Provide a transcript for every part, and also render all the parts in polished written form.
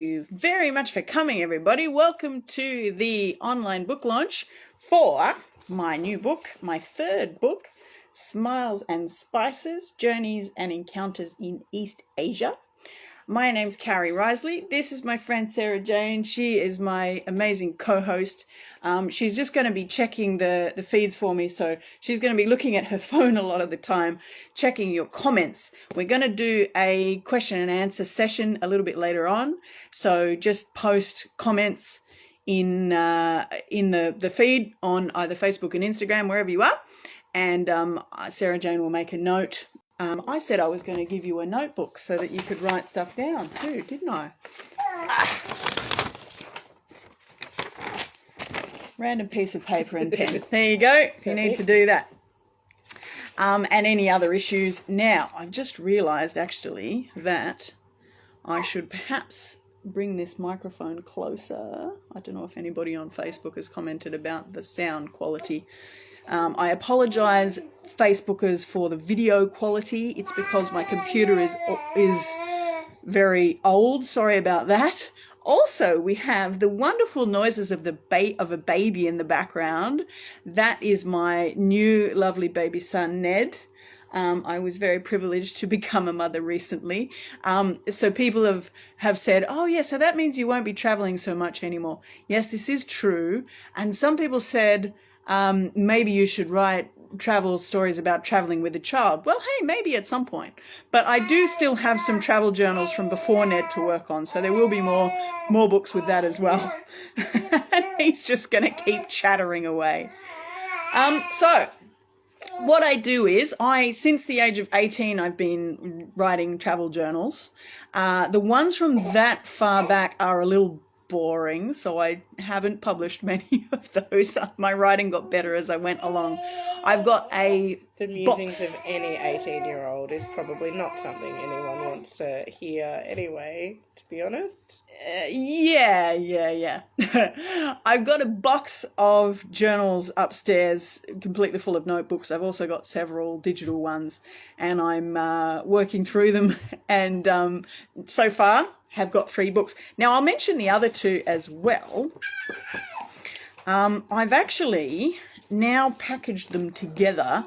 you very much for coming, everybody. Welcome to the online book launch for my new book, my third book, Smiles and Spices, Journeys and Encounters in East Asia. My name's Carrie Risley. This is my friend Sarah Jane. She is my amazing co-host. She's just going to be checking the feeds for me. So she's going to be looking at her phone a lot of the time, checking your comments. We're going to do a question and answer session a little bit later on. So just post comments in the feed on either Facebook and Instagram, wherever you are. And Sarah Jane will make a note. I said I was going to give you a notebook so that you could write stuff down too, didn't I? Random piece of paper and pen. There you go, if you need to do that. And any other issues. Now, I've just realised actually that I should perhaps bring this microphone closer. I don't know if anybody on Facebook has commented about the sound quality. I apologise, Facebookers, for the video quality. It's because my computer is very old. Sorry about that. Also, we have the wonderful noises of of a baby in the background. That is my new lovely baby son, Ned. I was very privileged to become a mother recently. So people have said, oh yeah, so that means you won't be travelling so much anymore. Yes, this is true. And some people said, maybe you should write travel stories about traveling with a child. Well, hey, maybe at some point. But I do still have some travel journals from before Ned to work on, so there will be more books with that as well. He's just going to keep chattering away. So what I do is, since the age of 18, I've been writing travel journals. The ones from that far back are a little boring, so I haven't published many of those. My writing got better as I went along. I've got the musings of any 18-year-old is probably not something anyone wants to hear anyway, to be honest. Yeah. I've got a box of journals upstairs completely full of notebooks. I've also got several digital ones, and I'm working through them, and so far have got 3 books. Now, I'll mention the other 2 as well. I've actually now packaged them together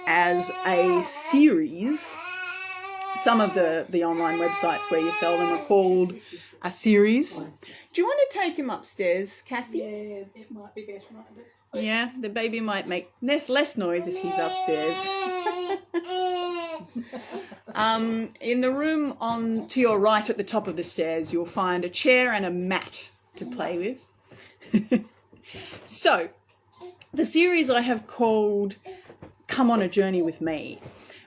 as a series. Some of the online websites where you sell them are called a series. Do you want to take him upstairs, Kathy? Yeah, it might be better, mightn't it? Yeah, the baby might make less noise if he's upstairs. In the room to your right at the top of the stairs, you'll find a chair and a mat to play with. So, the series I have called Come on a Journey with Me.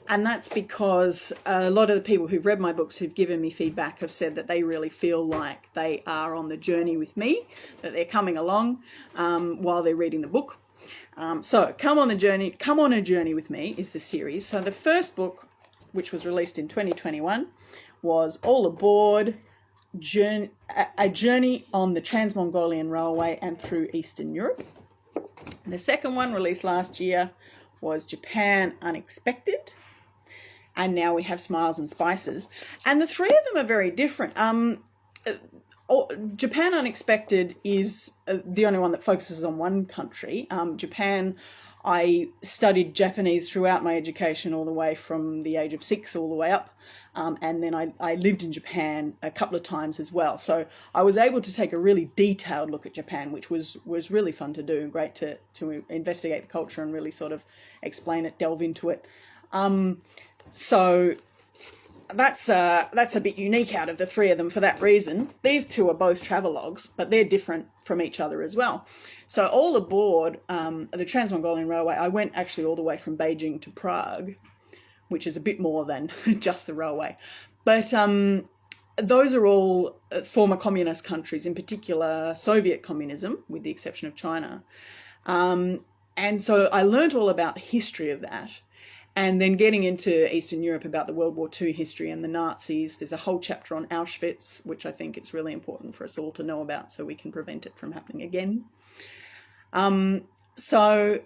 And that's because a lot of the people who've read my books, who've given me feedback, have said that they really feel like they are on the journey with me, that they're coming along while they're reading the book. So Come on a Journey with Me is the series. So the first book, which was released in 2021, was All Aboard, a journey on the Trans-Mongolian Railway and through Eastern Europe. The second one, released last year, was Japan Unexpected. And now we have Smiles and Spices. And the 3 of them are very different. Japan Unexpected is the only one that focuses on one country. Japan, I studied Japanese throughout my education, all the way from the age of 6 all the way up. And then I lived in Japan a couple of times as well. So I was able to take a really detailed look at Japan, which was really fun to do and great to investigate the culture and really sort of explain it, delve into it. So that's a bit unique out of the 3 of them for that reason. These 2 are both travelogues, but they're different from each other as well. So All Aboard the Trans-Mongolian Railway, I went actually all the way from Beijing to Prague, which is a bit more than just the railway. But those are all former communist countries, in particular Soviet communism, with the exception of China. And so I learnt all about the history of that. And then getting into Eastern Europe about the World War II history and the Nazis. There's a whole chapter on Auschwitz, which I think it's really important for us all to know about so we can prevent it from happening again. So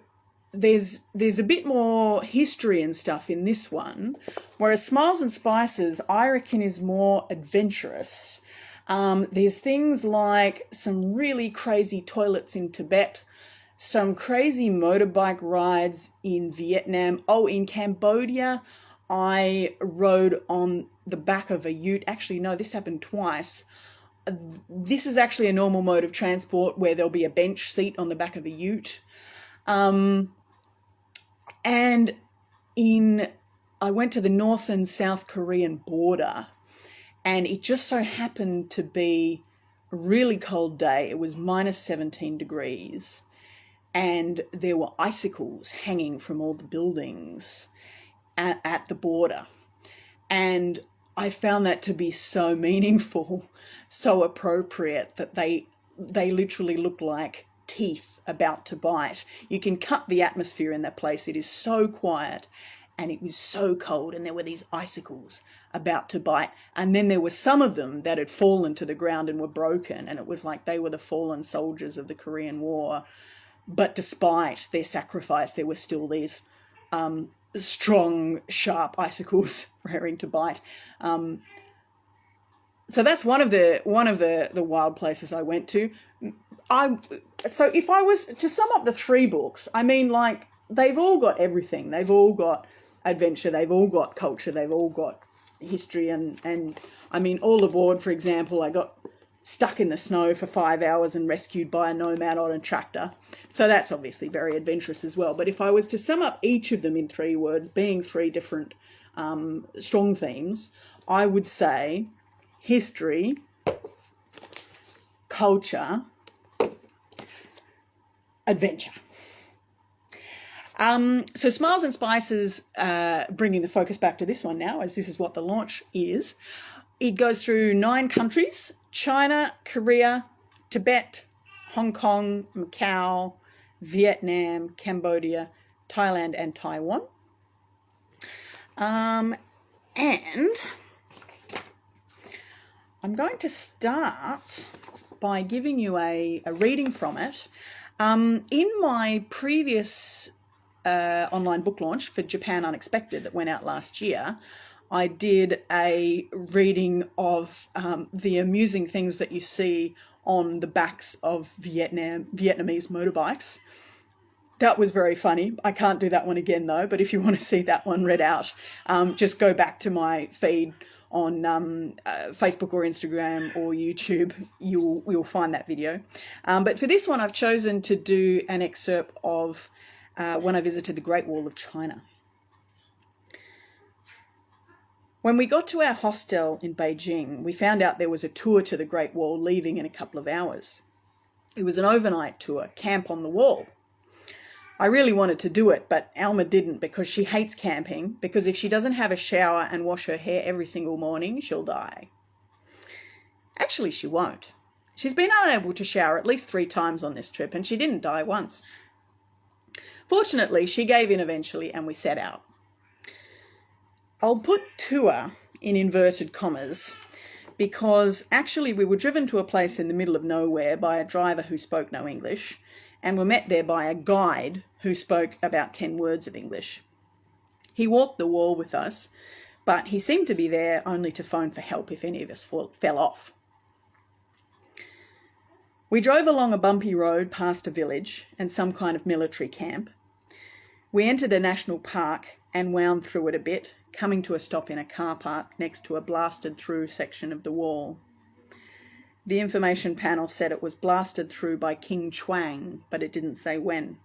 there's a bit more history and stuff in this one, whereas Smiles and Spices, I reckon, is more adventurous. There's things like some really crazy toilets in Tibet, some crazy motorbike rides in Vietnam. Oh, in Cambodia, I rode on the back of a ute. Actually, no, this happened twice. This is actually a normal mode of transport where there'll be a bench seat on the back of a ute. And I went to the North and South Korean border, and it just so happened to be a really cold day. It was minus 17 degrees, and there were icicles hanging from all the buildings at the border. And I found that to be so meaningful, so appropriate, that they literally look like teeth about to bite. You can cut the atmosphere in that place. It is so quiet, and it was so cold, and there were these icicles about to bite. And then there were some of them that had fallen to the ground and were broken, and it was like they were the fallen soldiers of the Korean War. But despite their sacrifice, there were still these strong, sharp icicles raring to bite. So that's one of the wild places I went to. So if I was to sum up the three books, I mean, like, they've all got everything. They've all got adventure. They've all got culture. They've all got history. And I mean, all aboard, for example, I got stuck in the snow for 5 hours and rescued by a nomad on a tractor. So that's obviously very adventurous as well. But if I was to sum up each of them in 3 words, being 3 different strong themes, I would say history, culture, adventure. So Smiles and Spices, bringing the focus back to this one now, as this is what the launch is. It goes through 9 countries: China, Korea, Tibet, Hong Kong, Macau, Vietnam, Cambodia, Thailand, and Taiwan. And I'm going to start by giving you a reading from it. In my previous online book launch for Japan Unexpected that went out last year, I did a reading of the amusing things that you see on the backs of Vietnamese motorbikes. That was very funny. I can't do that one again though, but if you want to see that one read out, just go back to my feed on Facebook or Instagram or YouTube. You'll find that video. But for this one, I've chosen to do an excerpt of when I visited the Great Wall of China. When we got to our hostel in Beijing, we found out there was a tour to the Great Wall leaving in a couple of hours. It was an overnight tour, camp on the wall. I really wanted to do it, but Alma didn't, because she hates camping, because if she doesn't have a shower and wash her hair every single morning, she'll die. Actually, she won't. She's been unable to shower at least 3 times on this trip, and she didn't die once. Fortunately, she gave in eventually, and we set out. I'll put tour in inverted commas, because actually we were driven to a place in the middle of nowhere by a driver who spoke no English, and were met there by a guide who spoke about 10 words of English. He walked the wall with us, but he seemed to be there only to phone for help if any of us fell off. We drove along a bumpy road past a village and some kind of military camp. We entered a national park and wound through it a bit, coming to a stop in a car park next to a blasted through section of the wall. The information panel said it was blasted through by King Chuang, but it didn't say when.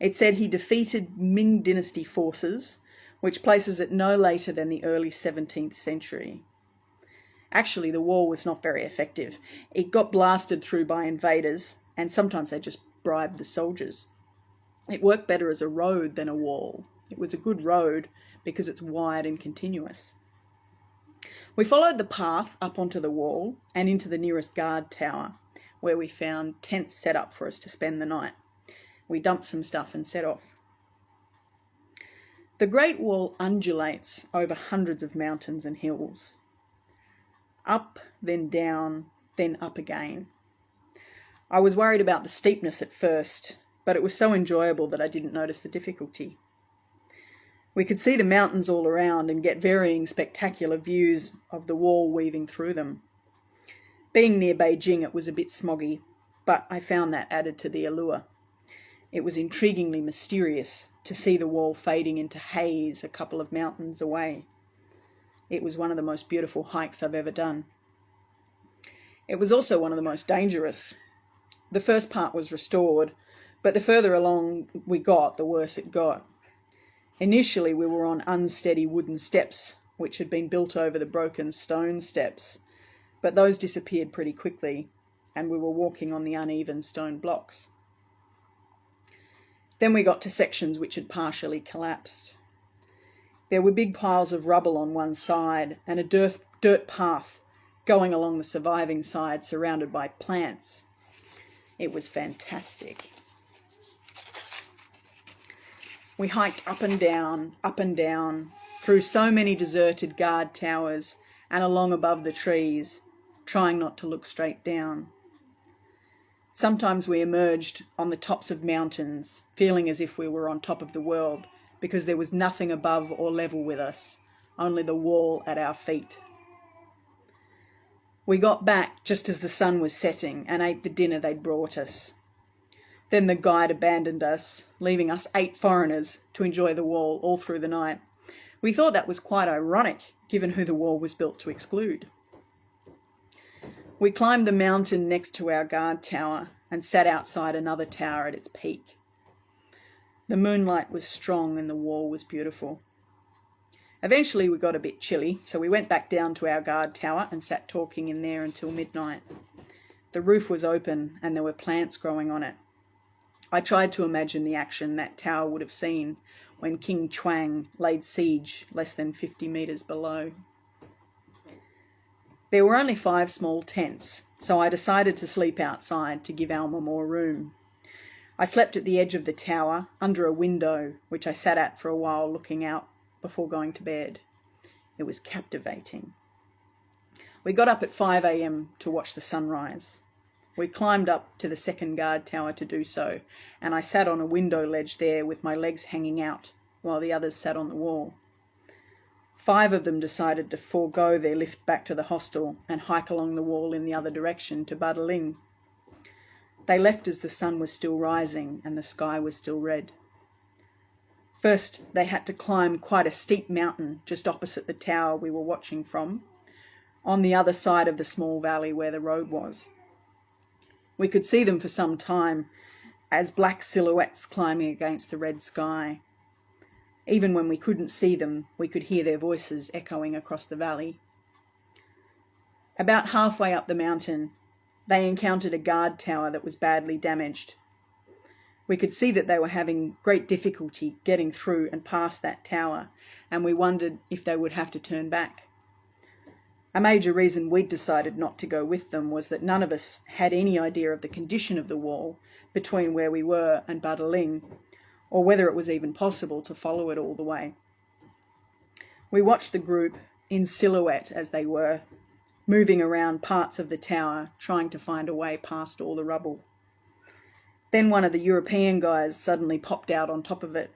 It said he defeated Ming Dynasty forces, which places it no later than the early 17th century. Actually, the wall was not very effective. It got blasted through by invaders, and sometimes they just bribed the soldiers. It worked better as a road than a wall. It was a good road because it's wide and continuous. We followed the path up onto the wall and into the nearest guard tower, where we found tents set up for us to spend the night. We dumped some stuff and set off. The Great Wall undulates over hundreds of mountains and hills. Up, then down, then up again. I was worried about the steepness at first, but it was so enjoyable that I didn't notice the difficulty. We could see the mountains all around and get varying spectacular views of the wall weaving through them. Being near Beijing, it was a bit smoggy, but I found that added to the allure. It was intriguingly mysterious to see the wall fading into haze a couple of mountains away. It was one of the most beautiful hikes I've ever done. It was also one of the most dangerous. The first part was restored, but the further along we got, the worse it got. Initially, we were on unsteady wooden steps, which had been built over the broken stone steps, but those disappeared pretty quickly, and we were walking on the uneven stone blocks. Then we got to sections which had partially collapsed. There were big piles of rubble on one side and a dirt path going along the surviving side surrounded by plants. It was fantastic. We hiked up and down, through so many deserted guard towers and along above the trees, trying not to look straight down. Sometimes we emerged on the tops of mountains, feeling as if we were on top of the world, because there was nothing above or level with us, only the wall at our feet. We got back just as the sun was setting and ate the dinner they'd brought us. Then the guide abandoned us, leaving us 8 foreigners to enjoy the wall all through the night. We thought that was quite ironic, given who the wall was built to exclude. We climbed the mountain next to our guard tower and sat outside another tower at its peak. The moonlight was strong and the wall was beautiful. Eventually we got a bit chilly, so we went back down to our guard tower and sat talking in there until midnight. The roof was open and there were plants growing on it. I tried to imagine the action that tower would have seen when King Chuang laid siege less than 50 metres below. There were only 5 small tents, so I decided to sleep outside to give Alma more room. I slept at the edge of the tower, under a window, which I sat at for a while looking out before going to bed. It was captivating. We got up at 5 a.m. to watch the sunrise. We climbed up to the second guard tower to do so, and I sat on a window ledge there with my legs hanging out, while the others sat on the wall. 5 of them decided to forego their lift back to the hostel and hike along the wall in the other direction to bustling. They left as the sun was still rising and the sky was still red. First, they had to climb quite a steep mountain just opposite the tower we were watching from, on the other side of the small valley where the road was. We could see them for some time as black silhouettes climbing against the red sky. Even when we couldn't see them, we could hear their voices echoing across the valley. About halfway up the mountain, they encountered a guard tower that was badly damaged. We could see that they were having great difficulty getting through and past that tower, and we wondered if they would have to turn back. A major reason we'd decided not to go with them was that none of us had any idea of the condition of the wall between where we were and Badaling, or whether it was even possible to follow it all the way. We watched the group, in silhouette as they were, moving around parts of the tower, trying to find a way past all the rubble. Then one of the European guys suddenly popped out on top of it.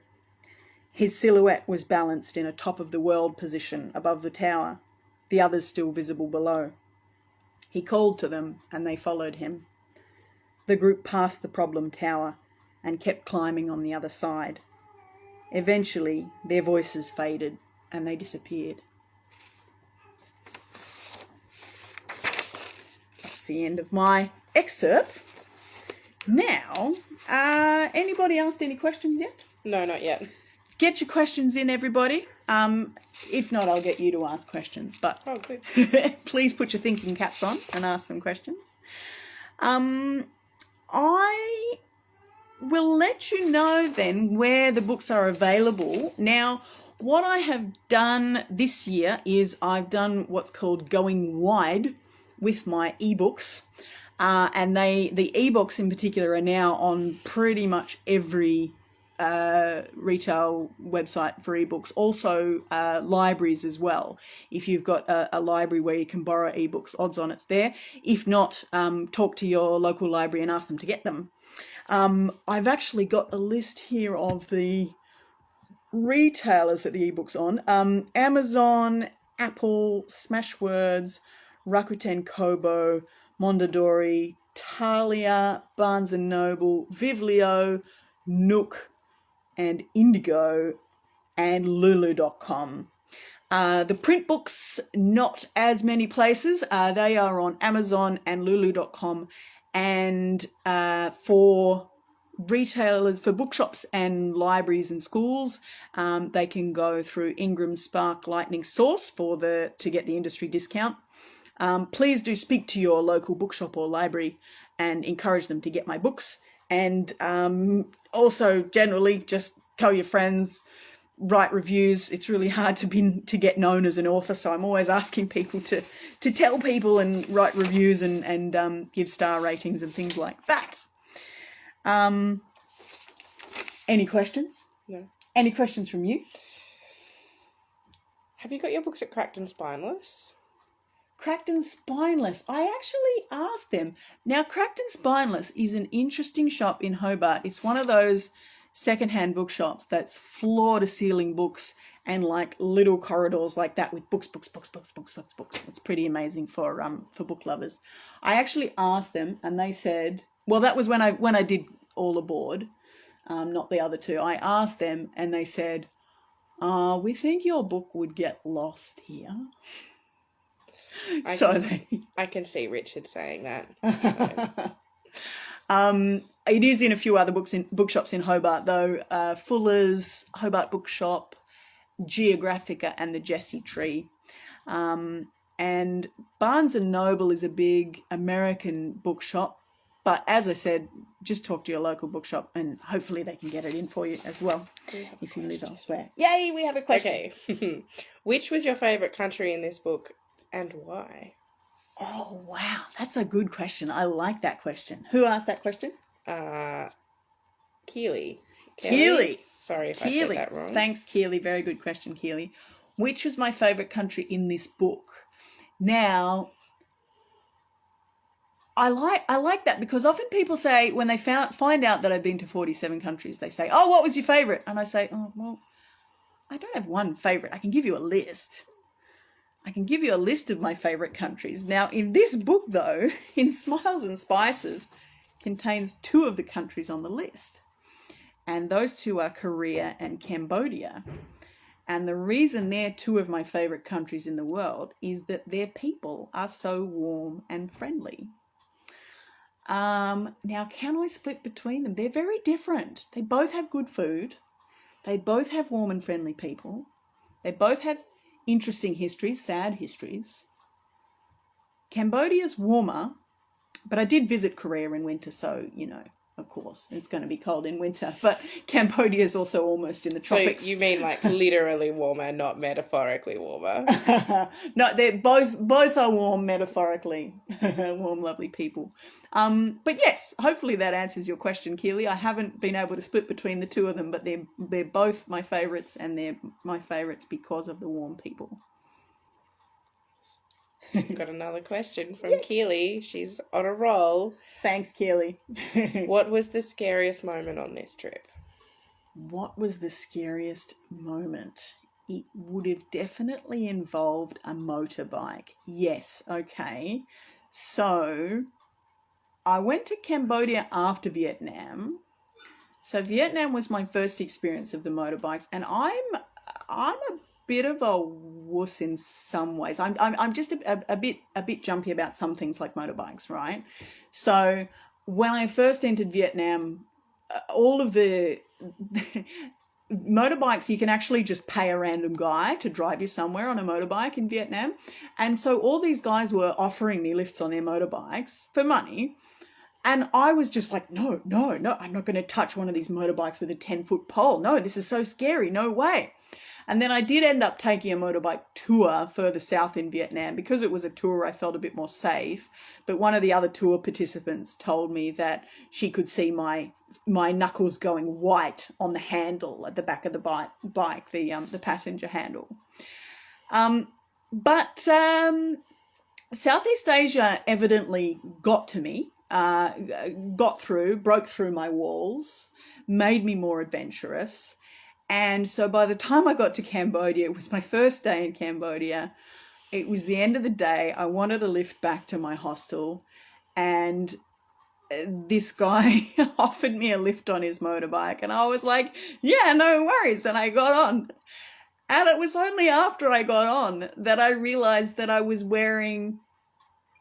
His silhouette was balanced in a top-of-the-world position above the tower, the others still visible below. He called to them and they followed him. The group passed the problem tower and kept climbing on the other side. Eventually, their voices faded and they disappeared. That's the end of my excerpt. Now, anybody asked any questions yet? No, not yet. Get your questions in, everybody. If not, I'll get you to ask questions. But Oh, good. please put your thinking caps on and ask some questions. I will let you know then where the books are available. Now, what I have done this year is I've done what's called going wide with my ebooks. And the ebooks in particular are now on pretty much every retail website for ebooks, also libraries as well. If you've got a library where you can borrow ebooks, odds on it's there. If not, talk to your local library and ask them to get them. I've actually got a list here of the retailers that the ebooks on. Amazon, Apple, Smashwords, Rakuten Kobo, Mondadori, Talia, Barnes & Noble, Vivlio, Nook, and Indigo, and Lulu.com. The print books, not as many places. They are on Amazon and Lulu.com. And for retailers, for bookshops and libraries and schools, they can go through Ingram Spark Lightning Source to get the industry discount. Please do speak to your local bookshop or library and encourage them to get my books. And also generally just tell your friends, write reviews. It's really hard to get known as an author, so I'm always asking people to tell people and write reviews and give star ratings and things like that. Any questions? No. Any questions from you? Have you got your books at Cracked and Spineless? Cracked and Spineless. I actually asked them. Now, Cracked and Spineless is an interesting shop in Hobart. It's one of those secondhand bookshops that's floor-to-ceiling books and like little corridors like that with books. It's pretty amazing for book lovers. I actually asked them, and they said, well, that was when I did All Aboard, not the other two. I asked them, and they said, we think your book would get lost here. I can see Richard saying that. It is in a few other bookshops in Hobart though. Fuller's, Hobart Bookshop, Geographica, and the Jessie Tree. And Barnes & Noble is a big American bookshop. But as I said, just talk to your local bookshop and hopefully they can get it in for you as well if you live elsewhere. Yay, we have a question. Okay. Which was your favourite country in this book and why? Oh, wow. That's a good question. I like that question. Who asked that question? Keely. Keely. Sorry if Keely. I said that wrong. Thanks, Keely. Very good question, Keely. Which was my favourite country in this book? Now, I like that because often people say when they find out that I've been to 47 countries, they say, oh, what was your favourite? And I say, oh, well, I don't have one favourite. I can give you a list. I can give you a list of my favourite countries. Now, in this book, though, in Smiles and Spices, contains 2 of the countries on the list. And those 2 are Korea and Cambodia. And the reason they're 2 of my favourite countries in the world is that their people are so warm and friendly. Now, can I split between them? They're very different. They both have good food. They both have warm and friendly people. They both have interesting histories, sad histories. Cambodia's warmer, but I did visit Korea in winter, so, of course, it's going to be cold in winter. But Cambodia is also almost in the tropics. So you mean like literally warmer, not metaphorically warmer? No, they're both are warm metaphorically. Warm, lovely people. But yes, hopefully that answers your question, Keely. I haven't been able to split between the 2 of them, but they're both my favourites, and they're my favourites because of the warm people. Got another question from Keely. She's on a roll. Thanks, Keely. What was the scariest moment on this trip? What was the scariest moment? It would have definitely involved a motorbike. Yes, okay. So I went to Cambodia after Vietnam. So Vietnam was my first experience of the motorbikes, and I'm a bit of a wuss in some ways. I'm just a bit jumpy about some things like motorbikes, right? So when I first entered Vietnam, all of the motorbikes, you can actually just pay a random guy to drive you somewhere on a motorbike in Vietnam. And so all these guys were offering me lifts on their motorbikes for money. And I was just like, no, I'm not going to touch one of these motorbikes with a 10-foot pole. No, this is so scary. No way. And then I did end up taking a motorbike tour further south in Vietnam. Because it was a tour, I felt a bit more safe. But one of the other tour participants told me that she could see my knuckles going white on the handle at the back of the bike, the passenger handle. But Southeast Asia evidently got to me, broke through my walls, made me more adventurous. And so by the time I got to Cambodia, it was my first day in Cambodia. It was the end of the day. I wanted a lift back to my hostel. and this guy offered me a lift on his motorbike, and I was like, yeah, no worries, and I got on. And it was only after I got on that I realized that I was wearing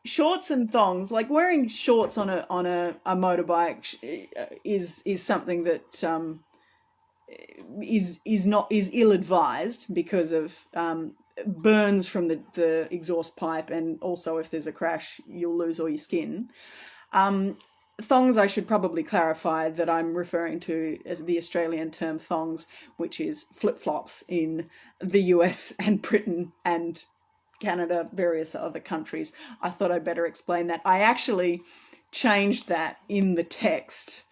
shorts and thongs. Like, wearing shorts on a motorbike is something that is ill advised because of burns from the exhaust pipe, and also if there's a crash you'll lose all your skin. Thongs, I should probably clarify that I'm referring to as the Australian term thongs, which is flip-flops in the US and Britain and Canada, various other countries. I thought I'd better explain that. I actually changed that in the text.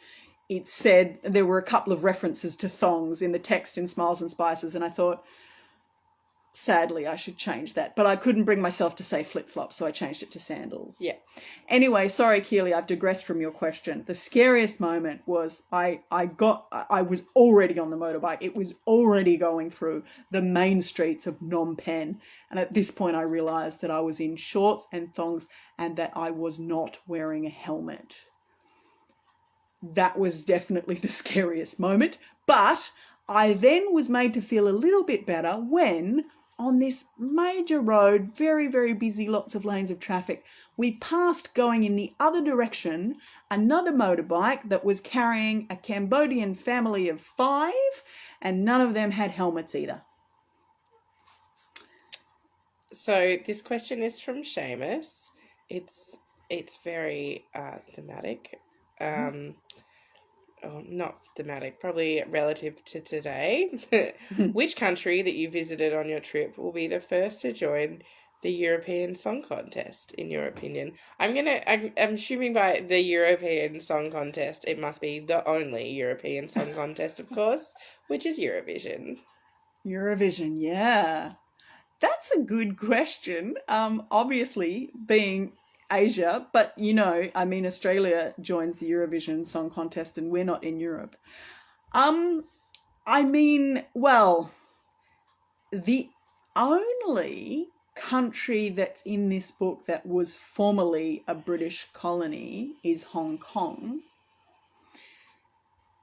It said there were a couple of references to thongs in the text in Smiles and Spices, and I thought, sadly, I should change that. But I couldn't bring myself to say flip-flops, so I changed it to sandals. Yeah. Anyway, sorry, Keely, I've digressed from your question. The scariest moment was I was already on the motorbike. It was already going through the main streets of Phnom Penh. And at this point, I realised that I was in shorts and thongs and that I was not wearing a helmet. That was definitely the scariest moment. But I then was made to feel a little bit better when, on this major road, very, very busy, lots of lanes of traffic, we passed, going in the other direction, another motorbike that was carrying a Cambodian family of 5, and none of them had helmets either. So this question is from Seamus. It's very thematic. Not thematic, probably relative to today. Which country that you visited on your trip will be the first to join the European Song Contest, in your opinion? I'm assuming by the European Song Contest, it must be the only European Song Contest, of course, which is Eurovision. Eurovision, yeah. That's a good question. Obviously, being Asia, but Australia joins the Eurovision Song Contest and we're not in Europe. The only country that's in this book that was formerly a British colony is Hong Kong.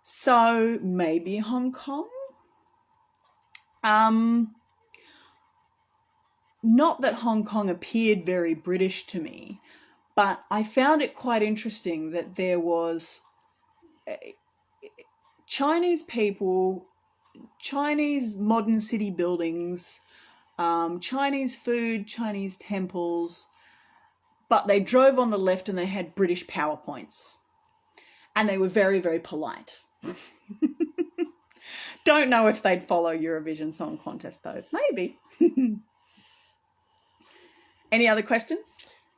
So maybe Hong Kong? Not that Hong Kong appeared very British to me, but I found it quite interesting that there was Chinese people, Chinese modern city buildings, Chinese food, Chinese temples, but they drove on the left and they had British PowerPoints. And they were very, very polite. Don't know if they'd follow Eurovision Song Contest though. Maybe. Any other questions?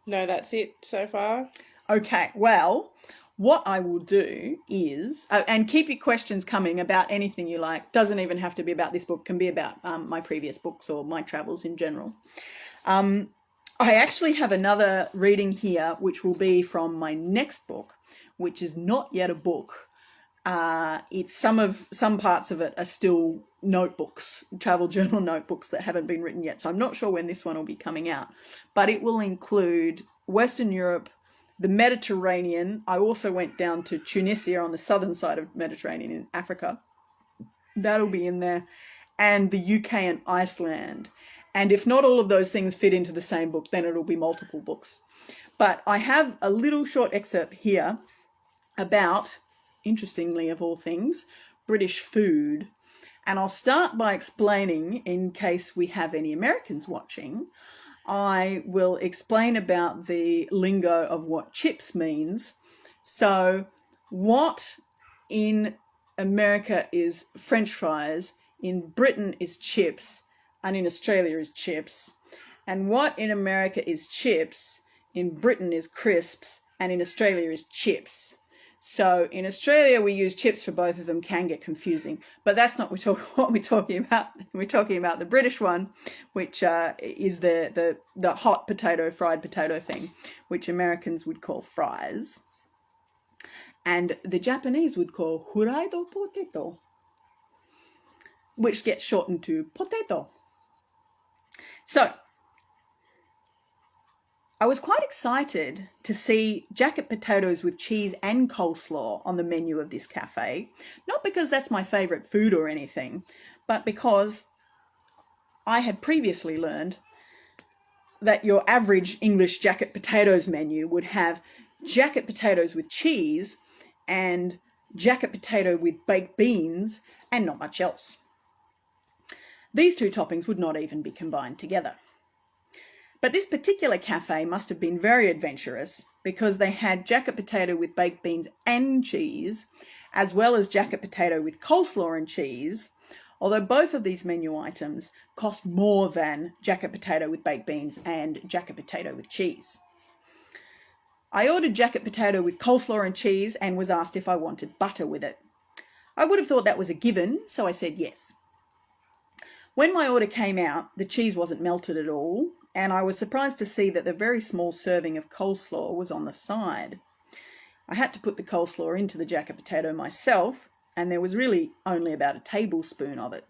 No, that's it so far. Okay, well, what I will do is, and keep your questions coming about anything you like. Doesn't even have to be about this book, can be about my previous books or my travels in general. I actually have another reading here, which will be from my next book, which is not yet a book. It's some parts of it are still notebooks, travel journal notebooks that haven't been written yet. So I'm not sure when this one will be coming out, but it will include Western Europe, the Mediterranean. I also went down to Tunisia on the southern side of Mediterranean in Africa. That'll be in there. And the UK and Iceland. And if not all of those things fit into the same book, then it'll be multiple books. But I have a little short excerpt here about, interestingly of all things, British food. And I'll start by explaining, in case we have any Americans watching, I will explain about the lingo of what chips means. So what in America is French fries, in Britain is chips, and in Australia is chips. And what in America is chips, in Britain is crisps, and in Australia is chips. So in Australia, we use chips for both of them, can get confusing, but that's not what we're talking about. We're talking about the British one, which is the hot potato, fried potato thing, which Americans would call fries. And the Japanese would call huraido potato, which gets shortened to potato. So I was quite excited to see jacket potatoes with cheese and coleslaw on the menu of this cafe, not because that's my favourite food or anything, but because I had previously learned that your average English jacket potatoes menu would have jacket potatoes with cheese and jacket potato with baked beans and not much else. These two toppings would not even be combined together. But this particular cafe must have been very adventurous because they had jacket potato with baked beans and cheese, as well as jacket potato with coleslaw and cheese, although both of these menu items cost more than jacket potato with baked beans and jacket potato with cheese. I ordered jacket potato with coleslaw and cheese and was asked if I wanted butter with it. I would have thought that was a given, so I said yes. When my order came out, the cheese wasn't melted at all, and I was surprised to see that the very small serving of coleslaw was on the side. I had to put the coleslaw into the jacket potato myself, and there was really only about a tablespoon of it.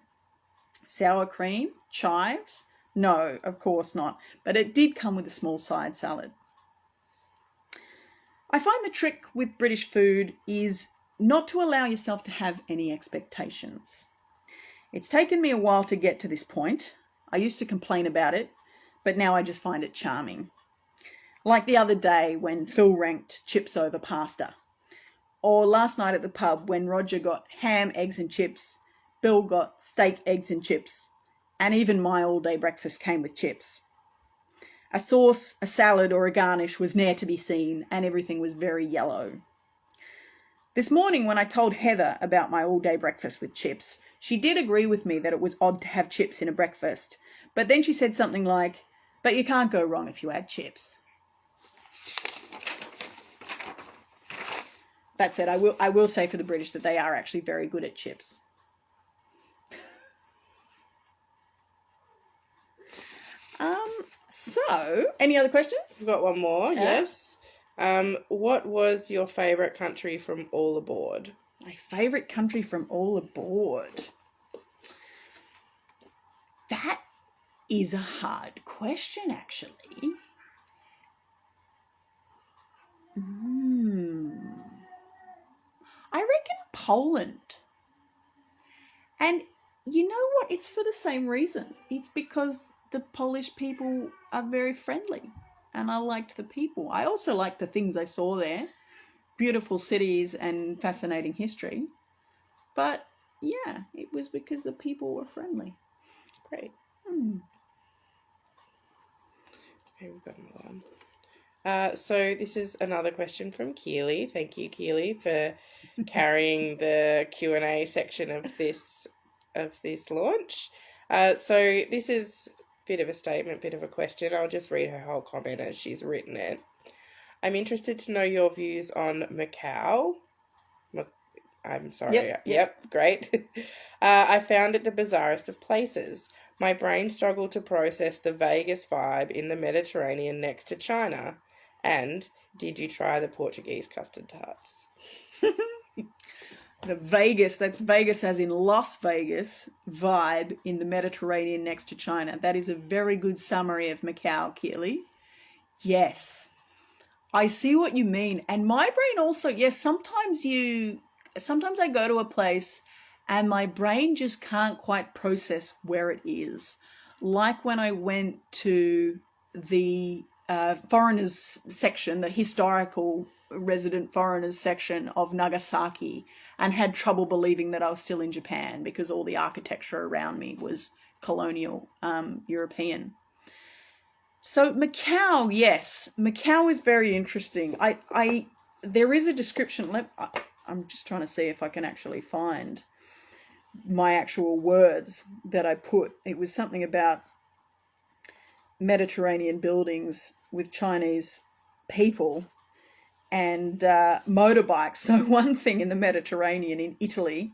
Sour cream? Chives? No, of course not, but it did come with a small side salad. I find the trick with British food is not to allow yourself to have any expectations. It's taken me a while to get to this point. I used to complain about it, but now I just find it charming. Like the other day when Phil ranked chips over pasta. Or last night at the pub when Roger got ham, eggs and chips, Bill got steak, eggs and chips, and even my all-day breakfast came with chips. A sauce, a salad or a garnish was ne'er to be seen, and everything was very yellow. This morning when I told Heather about my all-day breakfast with chips, she did agree with me that it was odd to have chips in a breakfast, but then she said something like, "But you can't go wrong if you add chips." That said, I will say for the British that they are actually very good at chips. So, any other questions? We've got one more, yes. What was your favourite country from all aboard? My favourite country from all aboard? That is a hard question, actually. I reckon Poland. And you know what? It's for the same reason. It's because the Polish people are very friendly and I liked the people. I also liked the things I saw there. Beautiful cities and fascinating history. But yeah, it was because the people were friendly. Great. Okay, we've got another one. So this is another question from Keely. Thank you, Keely, for carrying the Q&A section of this launch. So this is a bit of a statement, bit of a question. I'll just read her whole comment as she's written it. I'm interested to know your views on Macau. I'm sorry. Yep, great. I found it the bizarrest of places. My brain struggled to process the Vegas vibe in the Mediterranean next to China. And did you try the Portuguese custard tarts? The Vegas, that's Vegas as in Las Vegas, vibe in the Mediterranean next to China. That is a very good summary of Macau, Keely. Yes, I see what you mean. And my brain also, yes, sometimes I go to a place and my brain just can't quite process where it is. Like when I went to the foreigners section, the historical resident foreigners section of Nagasaki, and had trouble believing that I was still in Japan because all the architecture around me was colonial European. So Macau, yes, Macau is very interesting. There is a description. I'm just trying to see if I can actually find my actual words that I put. It was something about Mediterranean buildings with Chinese people and motorbikes. So one thing in the Mediterranean, in Italy,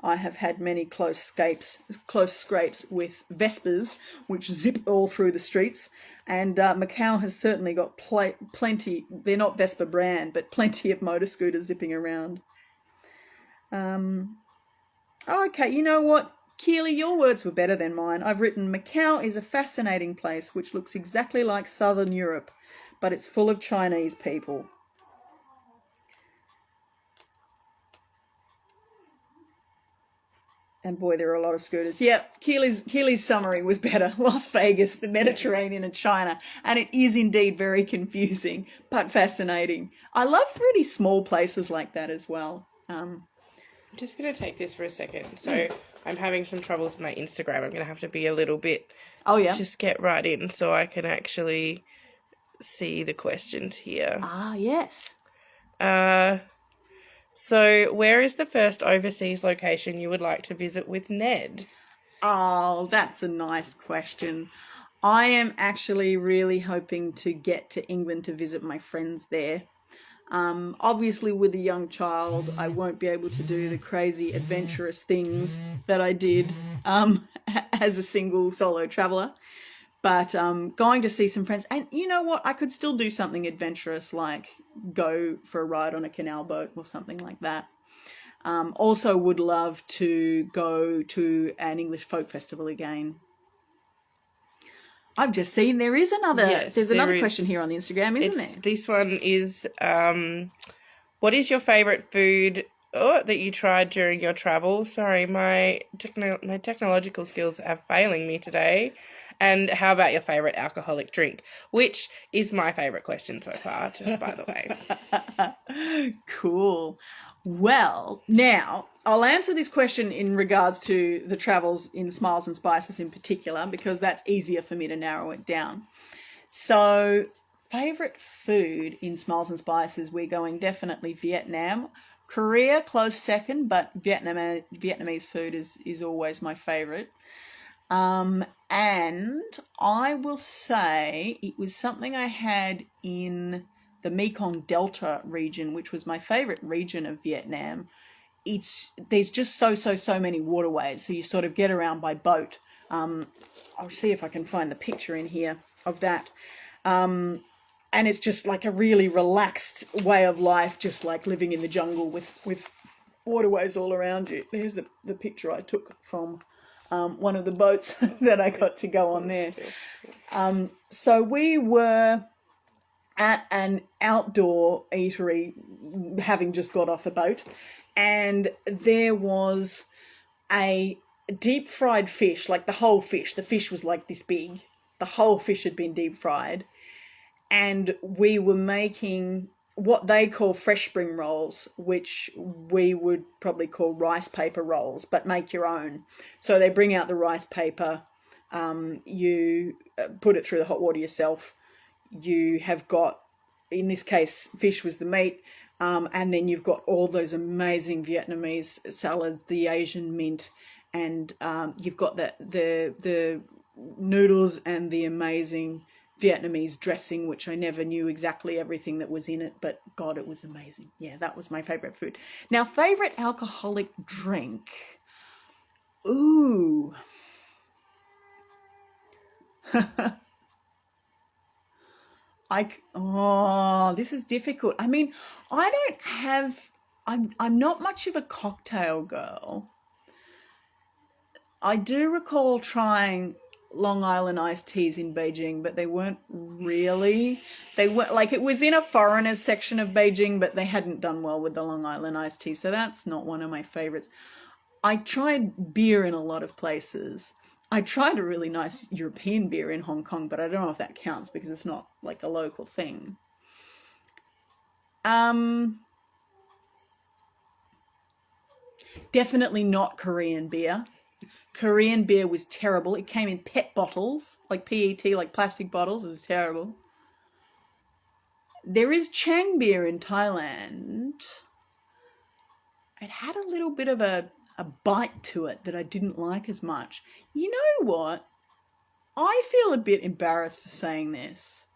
I have had many close scrapes with Vespas, which zip all through the streets. And Macau has certainly got plenty, they're not Vespa brand, but plenty of motor scooters zipping around. Okay, you know what? Keely, your words were better than mine. I've written, Macau is a fascinating place which looks exactly like Southern Europe, but it's full of Chinese people. And boy, there are a lot of scooters. Yep, Keely's summary was better. Las Vegas, the Mediterranean and China. And it is indeed very confusing, but fascinating. I love really small places like that as well. I'm just going to take this for a second. So I'm having some trouble with my Instagram. I'm going to have to be a little bit... Oh, yeah? Just get right in so I can actually see the questions here. Ah, yes. So where is the first overseas location you would like to visit with Ned? Oh, that's a nice question. I am actually really hoping to get to England to visit my friends there. Obviously, with a young child, I won't be able to do the crazy adventurous things that I did as a single solo traveller. But going to see some friends. And you know what? I could still do something adventurous, like go for a ride on a canal boat or something like that. Also would love to go to an English folk festival again. I've just seen there's another question here on the Instagram, isn't there? This one is, what is your favourite food that you tried during your travel? Sorry, my technological skills are failing me today. And how about your favourite alcoholic drink? Which is my favourite question so far, just by the way. Cool. Well, now, I'll answer this question in regards to the travels in Smiles and Spices in particular, because that's easier for me to narrow it down. So, favourite food in Smiles and Spices, we're going definitely Vietnam. Korea, close second, but Vietnamese food is always my favourite. And I will say it was something I had in the Mekong Delta region, which was my favourite region of Vietnam. There's just so many waterways, so you sort of get around by boat. I'll see if I can find the picture in here of that. And it's just like a really relaxed way of life, just like living in the jungle with waterways all around you. There's the picture I took from one of the boats that I got to go on there. So we were at an outdoor eatery, having just got off the boat, and there was a deep fried fish, like the whole fish. The fish was like this big. The whole fish had been deep fried, and we were making what they call fresh spring rolls, which we would probably call rice paper rolls, but make your own. So they bring out the rice paper, you put it through the hot water yourself. You have got, in this case, fish was the meat, and then you've got all those amazing Vietnamese salads, the Asian mint, and you've got the noodles and the amazing Vietnamese dressing, which I never knew exactly everything that was in it, but God, it was amazing. Yeah, that was my favourite food. Now, favourite alcoholic drink. Ooh. This is difficult. I mean, I'm not much of a cocktail girl. I do recall trying Long Island iced teas in Beijing, but they weren't really, it was in a foreigners section of Beijing, but they hadn't done well with the Long Island iced tea, so that's not one of my favorites. I tried beer in a lot of places. I tried a really nice European beer in Hong Kong, but I don't know if that counts because it's not like a local thing. Definitely not Korean beer. Korean beer was terrible. It came in PET bottles, like PET, like plastic bottles. It was terrible. There is Chang beer in Thailand. It had a little bit of a bite to it that I didn't like as much. You know what? I feel a bit embarrassed for saying this,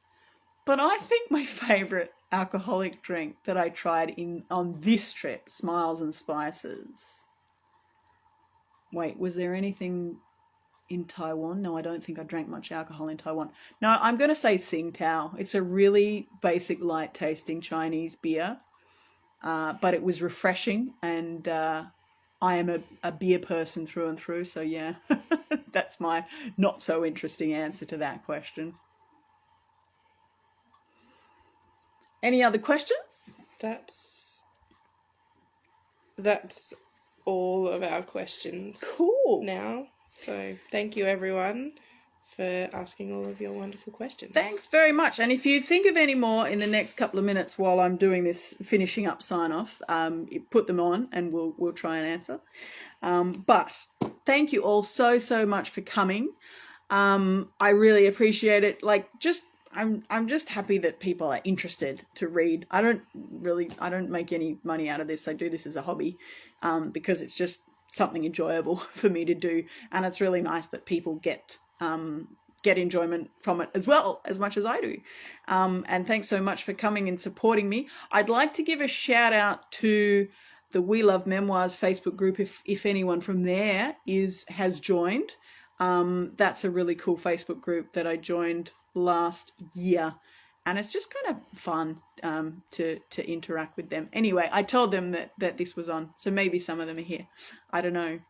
but I think my favourite alcoholic drink that I tried on this trip, Smiles and Spices. Wait, was there anything in Taiwan? No, I don't think I drank much alcohol in Taiwan. No, I'm going to say Tsingtao. It's a really basic, light tasting Chinese beer, but it was refreshing, and I am a beer person through and through, so yeah, that's my not so interesting answer to that question. Any other questions? That's all of our questions. Cool. Now, so thank you everyone for asking all of your wonderful questions. Thanks very much. And if you think of any more in the next couple of minutes while I'm doing this finishing up sign off, put them on and we'll try and answer. But thank you all so much for coming. I really appreciate it. I'm just happy that people are interested to read. I don't make any money out of this. I do this as a hobby, because it's just something enjoyable for me to do. And it's really nice that people get enjoyment from it as well, as much as I do. And thanks so much for coming and supporting me. I'd like to give a shout out to the We Love Memoirs Facebook group if anyone from there has joined. That's a really cool Facebook group that I joined last year, and it's just kind of fun to interact with them. Anyway, I told them that this was on, so maybe some of them are here. I don't know.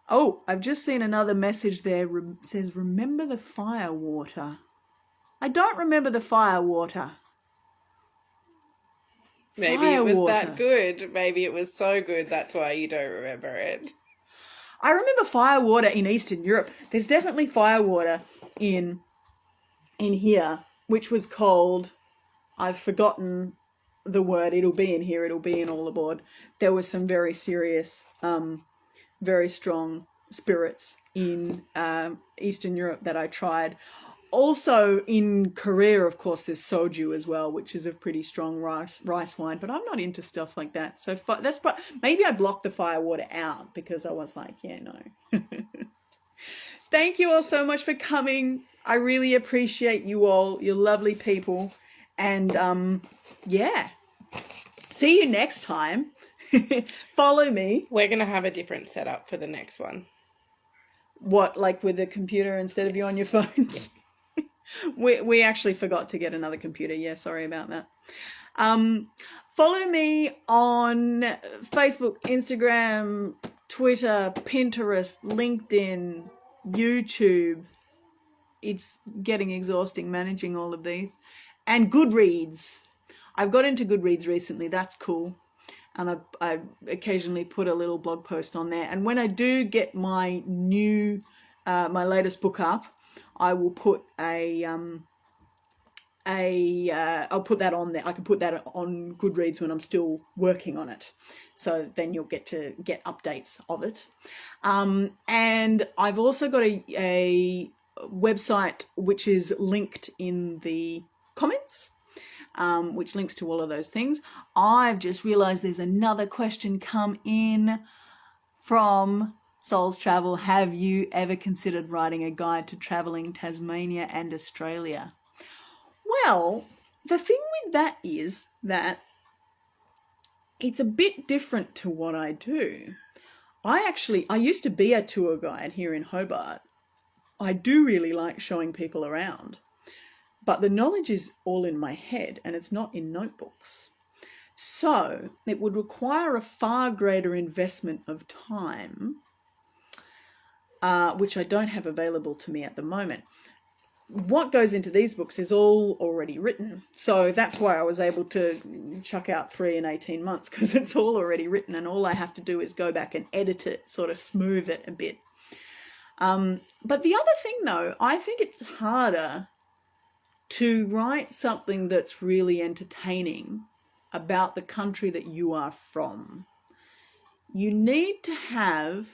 Oh, I've just seen another message there. Says, remember the fire water. I don't remember the fire water. Maybe it was that good. Maybe it was so good that's why you don't remember it. I remember fire water in Eastern Europe. There's definitely fire water in here, which was called, I've forgotten the word. It'll be in here. It'll be in All Aboard. There was some very serious, very strong spirits in Eastern Europe that I tried. Also in Korea, of course, there's soju as well, which is a pretty strong rice wine, but I'm not into stuff like that. So maybe I blocked the fire water out because I was like, yeah, no. Thank you all so much for coming. I really appreciate you all. You're lovely people. And yeah, see you next time. Follow me. We're going to have a different setup for the next one. What, like with a computer instead of you on your phone? Yeah. We actually forgot to get another computer. Yeah, sorry about that. Follow me on Facebook, Instagram, Twitter, Pinterest, LinkedIn, YouTube. It's getting exhausting managing all of these. And Goodreads. I've got into Goodreads recently. That's cool. And I occasionally put a little blog post on there. And when I do get my my latest book up, I will put I'll put that on there. I can put that on Goodreads when I'm still working on it. So then you'll get to get updates of it. And I've also got a website which is linked in the comments, which links to all of those things. I've just realized there's another question come in from Souls Travel. Have you ever considered writing a guide to traveling Tasmania and Australia? Well, the thing with that is that it's a bit different to what I do. I used to be a tour guide here in Hobart. I do really like showing people around, but the knowledge is all in my head and it's not in notebooks. So it would require a far greater investment of time, which I don't have available to me at the moment. What goes into these books is all already written. So that's why I was able to chuck out 3 in 18 months, because it's all already written and all I have to do is go back and edit it, sort of smooth it a bit. But the other thing though, I think it's harder to write something that's really entertaining about the country that you are from. You need to have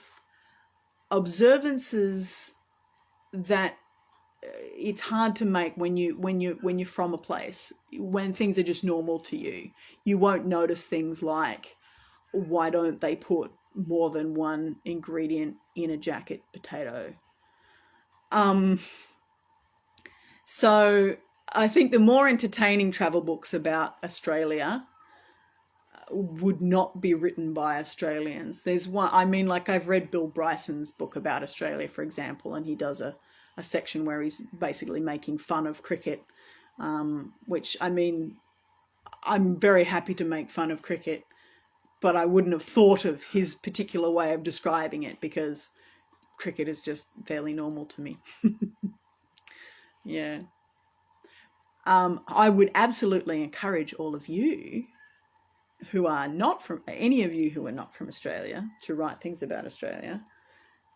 observances that it's hard to make when you're from a place, when things are just normal to you. You won't notice things like, why don't they put more than one ingredient in a jacket potato? So I think the more entertaining travel books about Australia would not be written by Australians. There's one, I've read Bill Bryson's book about Australia, for example, and he does a section where he's basically making fun of cricket, which, I'm very happy to make fun of cricket, but I wouldn't have thought of his particular way of describing it because cricket is just fairly normal to me. Yeah. I would absolutely encourage all of you who are not from, any of you who are not from Australia, to write things about Australia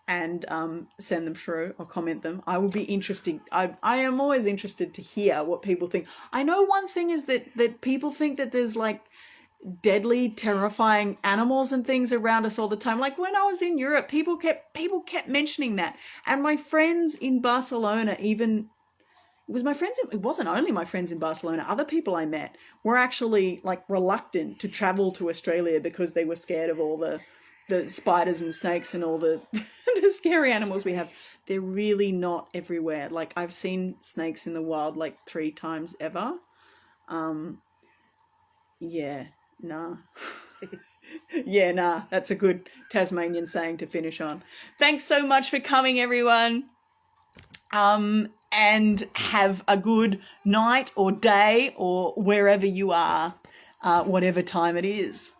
and send them through or comment them. I will be interested. I am always interested to hear what people think. I know one thing is that people think that there's like deadly, terrifying animals and things around us all the time. Like when I was in Europe, people kept mentioning that. And my friends in Barcelona, even it wasn't only my friends in Barcelona, other people I met were actually like reluctant to travel to Australia because they were scared of all the spiders and snakes and all the the scary animals we have. They're really not everywhere. Like I've seen snakes in the wild like 3 times ever. Yeah, nah. Yeah, nah. That's a good Tasmanian saying to finish on. Thanks so much for coming, everyone. And have a good night or day or wherever you are, whatever time it is.